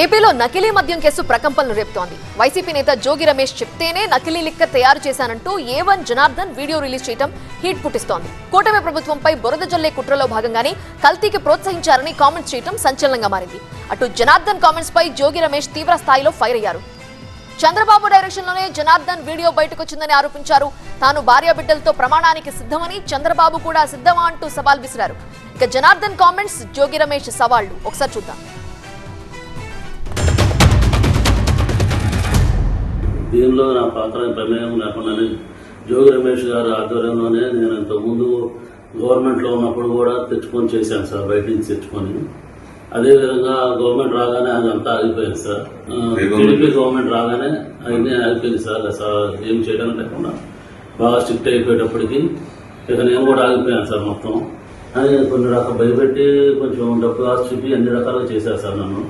ఏపీలో నకిలీ మద్యం కేసు ప్రకంపనలు రేపుతోంది. వైసీపీ నేత జోగి రమేష్ చెప్తేనే నకిలీ లిక్కర్ తయారు చేశానంటూ A1 జనార్దన్ వీడియో రిలీజ్ చేయడం హీట్ పుట్టిస్తోంది. కూటమి ప్రభుత్వంపై బురద జల్లే కుట్రలో భాగంగానే కల్తీకి ప్రోత్సహించారని కామెంట్స్ చేయడం సంచలనంగా మారింది. అటు జనార్దన్ కామెంట్స్ పై జోగి రమేష్ తీవ్ర స్థాయిలో ఫైర్ అయ్యారు. చంద్రబాబు డైరెక్షన్ లోనే జనార్దన్ వీడియో బయటకొచ్చిందని ఆరోపించారు. తాను భార్య బిడ్డలతో ప్రమాణానికి సిద్ధమని, చంద్రబాబు కూడా సిద్ధమా అంటూ సవాల్ విసిరారు. ఇక జనార్దన్ కామెంట్స్, జోగి రమేష్ సవాళ్లు ఒకసారి చూద్దాం. దీనిలో నా పాత్ర ప్రమేయం లేకుండానే జోగి రమేష్ గారి ఆధ్వర్యంలోనే నేను ఇంతకుముందు గవర్నమెంట్లో ఉన్నప్పుడు కూడా తెచ్చుకొని చేశాను సార్, బయట నుంచి తెచ్చుకొని. అదేవిధంగా గవర్నమెంట్ రాగానే అది అంతా ఆగిపోయింది సార్. టీడీపీ గవర్నమెంట్ రాగానే అన్నీ ఆగిపోయింది సార్. ఏం చేయడం లేకుండా బాగా స్ట్రిక్ట్ అయిపోయేటప్పటికి ఇక నేను కూడా ఆగిపోయాను సార్ మొత్తం. అని కొన్ని రకాల భయపెట్టి కొంచెం డబ్బు ఆశ చూపి అన్ని రకాలుగా చేశారు సార్. నన్ను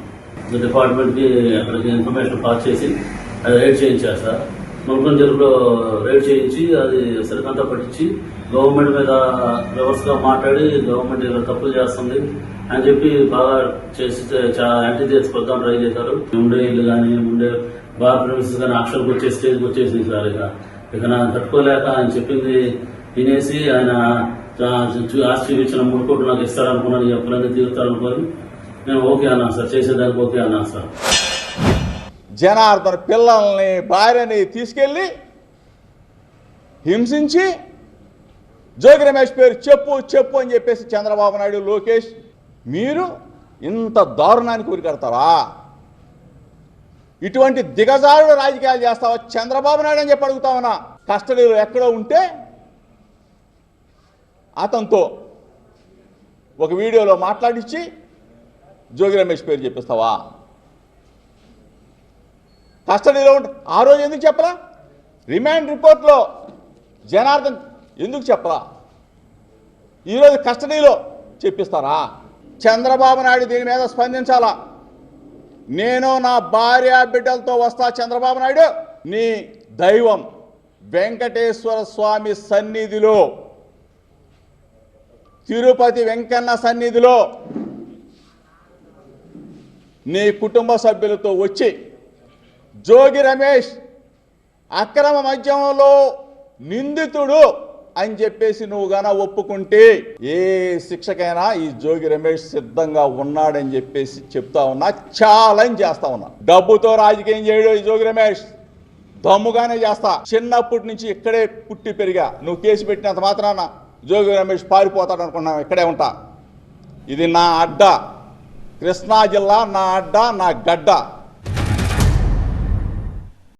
డిపార్ట్మెంట్కి అక్కడికి ఇన్ఫర్మేషన్ పాస్ చేసి అది రైడ్ చేయించారు సార్. ముల్కన్ చెరువులో రైడ్ చేయించి అది సరికంతా పట్టించి గవర్నమెంట్ మీద రివర్స్గా మాట్లాడి గవర్నమెంట్ ఇలా తప్పులు చేస్తుంది అని చెప్పి బాగా చేసి యాంటీ చేసి పొద్దాం ట్రై చేశారు. ఉండే ఇల్లు కానీ ఉండే బార్ ప్రిమిసెస్ కానీ ఆక్షన్కి వచ్చే స్టేజ్కి వచ్చేసింది సార్. ఇక నాకు తట్టుకోలేక ఆయన చెప్పింది వినేసి ఆయన ఆస్తి చూపించిన 3 కోట్లు నాకు ఇస్తారనుకున్నాను, ఈ అప్పులన్నీ తీరుతారనుకొని నేను ఓకే అన్నాను సార్, చేసేదానికి ఓకే అన్నాను సార్. జనార్దన్ పిల్లల్ని భార్యని తీసుకెళ్ళి హింసించి జోగి రమేష్ పేరు చెప్పు చెప్పు అని చెప్పేసి చంద్రబాబు నాయుడు, లోకేష్ మీరు ఇంత దారుణానికి ఉరికడతారా? ఇటువంటి దిగజారుడు రాజకీయాలు చేస్తావా చంద్రబాబు నాయుడు అని చెప్పి అడుగుతామన్నా. కస్టడీలో ఎక్కడో ఉంటే అతనితో ఒక వీడియోలో మాట్లాడించి జోగి రమేష్ పేరు చెప్పిస్తావా? కస్టడీలో ఉంటే ఆ రోజు ఎందుకు చెప్పలా? రిమాండ్ రిపోర్ట్లో జనార్దన్ ఎందుకు చెప్పలా? ఈరోజు కస్టడీలో చెప్పిస్తారా? చంద్రబాబు నాయుడు దీని మీద స్పందించాలా. నేను నా భార్య బిడ్డలతో వస్తా చంద్రబాబు నాయుడు, నీ దైవం వెంకటేశ్వర స్వామి సన్నిధిలో, తిరుపతి వెంకన్న సన్నిధిలో నీ కుటుంబ సభ్యులతో వచ్చి జోగి రమేష్ అక్రమ మద్యంలో నిందితుడు అని చెప్పేసి నువ్వు గాన ఒప్పుకుంటే ఏ శిక్షకైనా ఈ జోగి రమేష్ సిద్ధంగా ఉన్నాడని చెప్పేసి చెప్తా ఉన్నా, ఛాలెంజ్ చేస్తా ఉన్నా. డబ్బుతో రాజకీయం చేయడు ఈ జోగి రమేష్, దమ్ముగానే చేస్తా. చిన్నప్పటి నుంచి ఇక్కడే పుట్టి పెరిగా. నువ్వు కేసు పెట్టినంత మాత్రాన జోగి రమేష్ పారిపోతాడు అనుకున్నావు, ఇక్కడే ఉంటా. ఇది నా అడ్డా, కృష్ణా జిల్లా నా అడ్డా, నా గడ్డ.